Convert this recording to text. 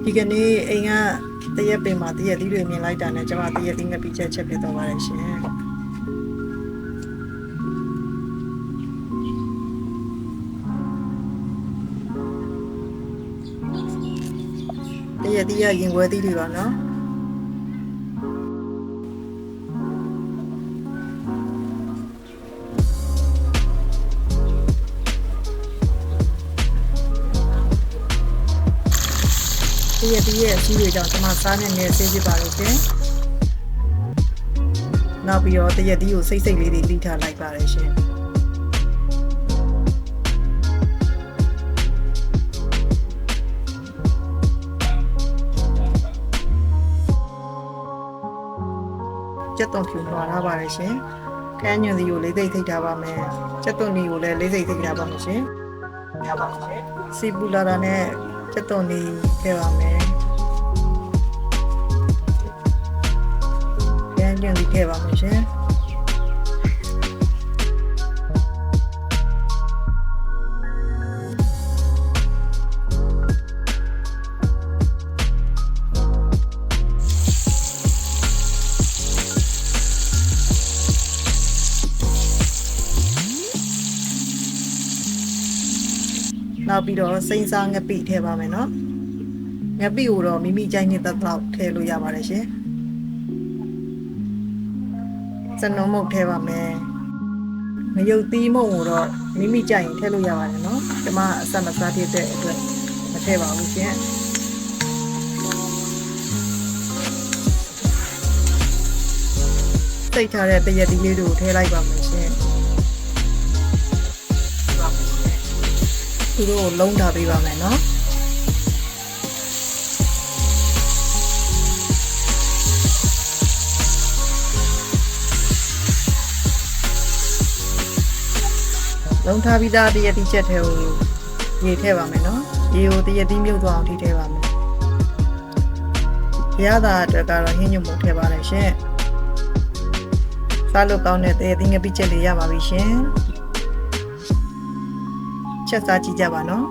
ဒီကနေ့အိမ်ကတရက်ပင်မှာတရက်သီးတွေမြင်လိုက်တာနဲ့ကျွန်မတရက်သီးငပိချက်ဖြစ်သွားပါတယ်ရှင်တရက်သီးရရင်ခွဲသီးတွေပါနော်တရက်သီးရဲ့အစည်းတွေကြောင့်ကျွန်မစားနေနေဆေးဖြစ်ပါလို့ရှင်နောက်ပြီးတော့တရက်သီးကိုစိတ်စိတ်လေးတွေလိထားလိုက်ပါတယ်ရှင်ကျက်သွန်ဖြူလွှာထားပါတယ်ရှင်ခန်းညွန်စီကိုလေးသိပ်ထိထားပါမယ်ကျက်သွန်နီကိုလည်းလေးသိပ်ထိထားပါမယ်ရှင်ရပါမယ်စီပူလာတာနဲ့ကျက်သွန်နီထည့်ပါမယ်ခန်းညွန်စီထည့်ပါမယ်ရှင်နောက်ပြီးတော့စိမ့်စားငပိထည့်ပါမယ်နော်ငပိကိုတော့မိမိကြိုက်နေတဲ့လောက်ထည့်လို့ရပါတယ်ရှင်စနုံမုတ်ထည့်ပါမယ်ငရုတ်သီးမုတ်ကိုတော့မိမိကြိုက်ရင်ထည့်လို့ရပါတယ်နော်ကျွန်မအဆက်မစားဖြစ်တဲ့အတွက်မထည့်ပါဘူးရှင်စိတ်ထားတဲ့တရက်သီးလေးတွေကိုထည့်လိုက်ပါမယ်ရှင်သူတို့လုံးထားပေးပါမယ်နော်လုံးထားပြီးသားတရက်သီးချက်ထဲကိုရေထည့်ပါမယ်နော်ရေကိုတရက်သီးမြုပ်သွားအောင်ထိထည့်ပါမယ်ရတာအတွက်ကတော့ဟင်းညွန့်မှုထည့်ပါလိုက်ရှင်စားလို့ကောင်းတဲ့တရက်သီးငပိချက်လေးရပါပြီရှင်ချက်စားကြည့်ကြပါနော်